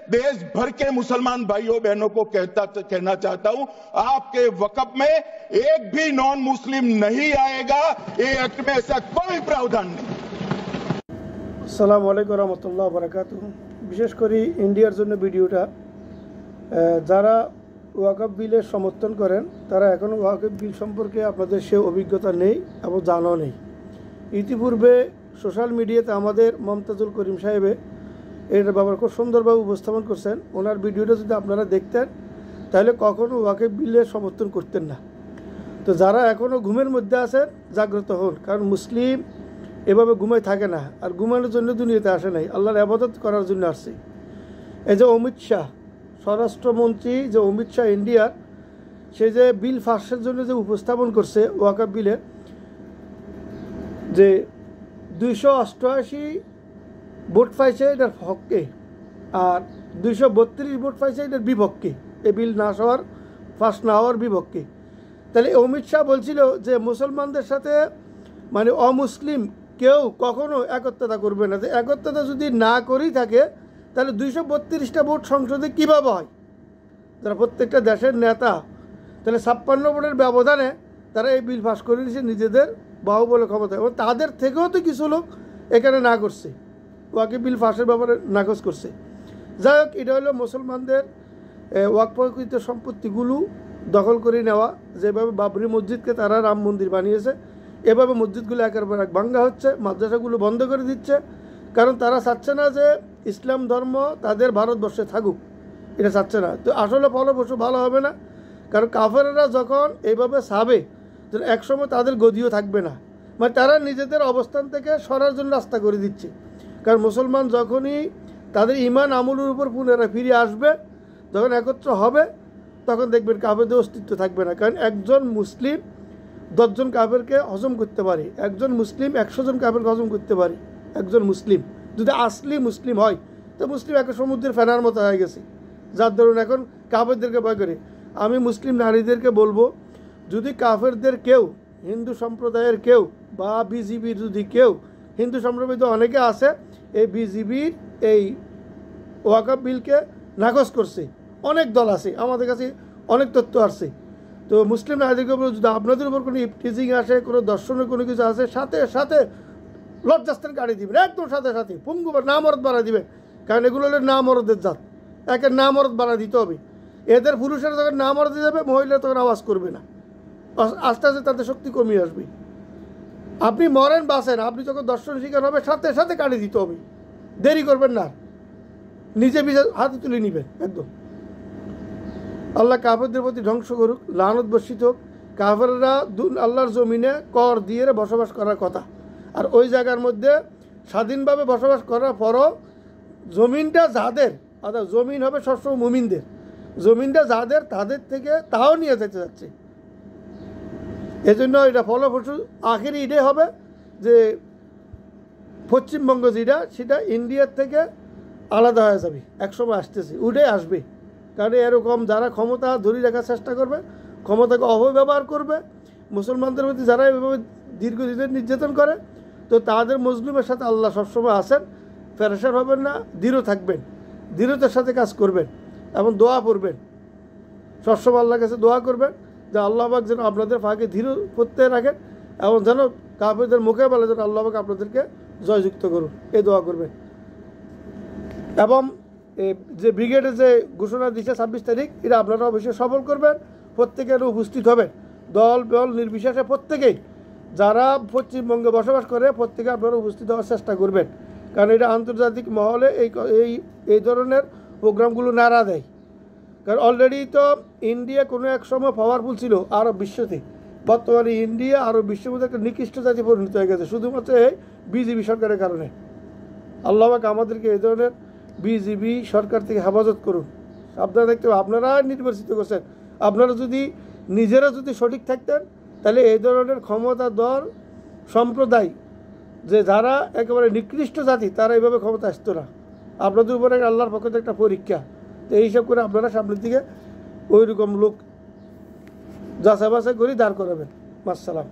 देश भर के मुसलमान भाइयों बहनों को कहना चाहता हूं, आपके वक्फ में एक भी नॉन मुस्लिम नहीं आएगा। ये एक्ट में ऐसा कोई प्रावधान नहीं। আসসালামু আলাইকুম রহমতুল্লাহ বারাকাতুহু। বিশেষ করে ইন্ডিয়ার জন্য ভিডিওটা, যারা ওয়াকফ বিলের সমর্থন করেন তারা এখনও ওয়াকফ বিল সম্পর্কে আপনাদের সে অভিজ্ঞতা নেই এবং জানাও নেই। ইতিপূর্বে সোশ্যাল মিডিয়াতে আমাদের মমতাজুল করিম সাহেবে এর ব্যাপারে খুব সুন্দরভাবে উপস্থাপন করছেন। ওনার ভিডিওটা যদি আপনারা দেখতেন তাহলে কখনও ওয়াকফ বিলের সমর্থন করতেন না। তো যারা এখনও ঘুমের মধ্যে আছেন জাগ্রত হন, কারণ মুসলিম এভাবে ঘুমায় থাকে না, আর ঘুমানোর জন্য দুনিয়াতে আসে নাই, আল্লাহর ইবাদত করার জন্য আসছে। এই যে অমিত শাহ স্বরাষ্ট্রমন্ত্রী, যে অমিত শাহ ইন্ডিয়ার, সে যে বিল ফাঁসের জন্য যে উপস্থাপন করছে ওয়াকফ বিলের, যে 288 ভোট পাইছে এটার পক্ষে আর 232 ভোট পাইছে এটার বিপক্ষে, এই বিল না পাস না হওয়ার বিপক্ষে। তাহলে অমিত শাহ বলছিল যে মুসলমানদের সাথে মানে অমুসলিম কেউ কখনো একত্রতা করবে না। যে একত্রতা যদি না করেই থাকে তাহলে 232টা ভোট সংসদে কীভাবে হয়? যারা প্রত্যেকটা দেশের নেতা, তাহলে 56 ভোটের ব্যবধানে তারা এই বিল পাস করে নিয়েছে নিজেদের বাহুবলে ক্ষমতা, এবং তাদের থেকেও তো কিছু লোক এখানে না করছে, ওয়াকফ বিল পাসের ব্যাপারে নাকচ করছে। যাই হোক, এটা হলো মুসলমানদের ওয়াকফকৃত সম্পত্তিগুলো দখল করে নেওয়া। যেভাবে বাবরি মসজিদকে তারা রাম মন্দির বানিয়েছে, এভাবে মসজিদগুলো একের পর এক ভাঙ্গা হচ্ছে, মাদ্রাসাগুলো বন্ধ করে দিচ্ছে, কারণ তারা চাচ্ছে না যে ইসলাম ধর্ম তাদের ভারতবর্ষে থাকুক, এটা চাচ্ছে না। তো আসলে ফলপ্রসূ ভালো হবে না, কারণ কাফেররা যখন এইভাবে ছাবে তখন একসময় তাদের গদিও থাকবে না, মানে তারা নিজেদের অবস্থান থেকে সরার জন্য রাস্তা করে দিচ্ছে। কারণ মুসলমান যখনই তাদের ইমান আমলের উপর পুনরায় ফিরে আসবে, যখন একত্র হবে, তখন দেখবেন কাফেরদের অস্তিত্ব থাকবে না। কারণ একজন মুসলিম 10 জন কাফেরকে হজম করতে পারে, একজন মুসলিম 100 জন কাফেরকে হজম করতে পারে। একজন মুসলিম যদি আসলি মুসলিম হয়, তো মুসলিম একটা সমুদ্রের ফেনার মতো হয়ে গেছে, যার ধরুন এখন কাফেরদেরকে ভয় করে। আমি মুসলিম নারীদেরকে বলবো, যদি কাফেরদের কেউ, হিন্দু সম্প্রদায়ের কেউ বা বিজিবির যদি কেউ, হিন্দু সম্প্রদায় তো অনেকে আছে এই বিজিবির এই ওয়াকফ বিলকে নাকচ করছে, অনেক দল আছে, আমাদের কাছে অনেক তথ্য আসছে। তো মুসলিম নারীদেরকে বলবো, যদি আপনাদের উপর কোনো ইফটিজিং আসে, কোনো দর্শনের কোনো কিছু আসে, সাথে সাথে লজ্জাস্থান কাটিয়ে দিবেন, একদম সাথে সাথে পঙ্গু বা নামরদ বাড়া দিবেন। কারণ এগুলো হলো নামরদের জাত, একে নামরদ বাড়া দিতে হবে। এদের পুরুষেরা যখন নামরদ দিয়ে যাবে, মহিলা তখন আওয়াজ করবে না, আস্তে আস্তে তাদের শক্তি কমিয়ে আসবে। আপনি মরেন বাঁচেন, আপনি যখন দর্শন শিকার হবে সাথে সাথে কাটিয়ে দিতে হবে, দেরি করবেন না, নিজে বিচার হাতে তুলে নেবেন একদম। আল্লাহ কাফেরদের প্রতি ধ্বংস করুক, লানত বর্ষিত হোক। কাফেররা আল্লাহর জমিনে কর দিয়ে বসবাস করার কথা, আর ওই জায়গার মধ্যে স্বাধীনভাবে বসবাস করার পরও জমিনটা যাদের, অর্থাৎ জমিন হবে সবসময় মুমিনদের, জমিনটা যাদের তাদের থেকে তাও নিয়ে যেতে যাচ্ছে। এজন্য এটা ফলপ্রসূ আখেরি এটাই হবে যে পশ্চিমবঙ্গ যেটা, সেটা ইন্ডিয়ার থেকে আলাদা হয়ে যাবে, একসময় আসতেছে, উঠে আসবে। কারণ এরকম যারা ক্ষমতা ধরে রাখার চেষ্টা করবে, ক্ষমতাকে অপব্যবহার করবে, মুসলমানদের প্রতি যারা এভাবে দীর্ঘদিনের নির্যাতন করে, তো তাদের মজলুমের সাথে আল্লাহ সবসময় আছেন। ফেরেশান হবেন না, দৃঢ় থাকবেন, দৃঢ়তার সাথে কাজ করবেন এবং দোয়া করবেন, সবসময় আল্লাহর কাছে দোয়া করবেন যে আল্লাহ পাক যেন আপনাদের ফাঁকে ধীর করতে রাখেন, এবং যেন কাফেরদের মোকাবেলা যেন আল্লাহ পাক আপনাদেরকে জয়যুক্ত করুন, এই দোয়া করবেন। এবং যে ব্রিগেডের যে ঘোষণা দিচ্ছে 26 তারিখ, এটা আপনারা অবশ্যই সফল করবেন, প্রত্যেকের উপস্থিত হবেন, দল বল নির্বিশেষে প্রত্যেকেই, যারা পশ্চিমবঙ্গে বসবাস করে প্রত্যেকে আপনারা উপস্থিত হওয়ার চেষ্টা করবেন। কারণ এটা আন্তর্জাতিক মহলে এই ধরনের প্রোগ্রামগুলো নাড়া দেয়। কারণ অলরেডি তো ইন্ডিয়া কোনো এক সময় পাওয়ারফুল ছিল আরব বিশ্বতে, বর্তমানে ইন্ডিয়া আরব বিশ্বের মধ্যে একটা নিকৃষ্ট জাতি পরিণত হয়ে গেছে, শুধুমাত্র এই বিজেপি সরকারের কারণে। আল্লাহ পাক আমাদেরকে এই ধরনের বিজেপি সরকার থেকে হেফাজত করুন। আপনারা দেখতে আপনারা নির্বাচিত করছেন, আপনারা যদি নিজেরা যদি সঠিক থাকতেন, তাহলে এই ধরনের ক্ষমতা দল সম্প্রদায় যে যারা একেবারে নিকৃষ্ট জাতি, তারা এইভাবে ক্ষমতা আসতো না। আপনাদের উপরে আল্লাহর পক্ষ থেকে একটা পরীক্ষা। তো এই হিসাব করে আপনারা সামনের দিকে ওই রকম লোক যাচাই বাছাই করে দাঁড় করাবেন। আসসালাম।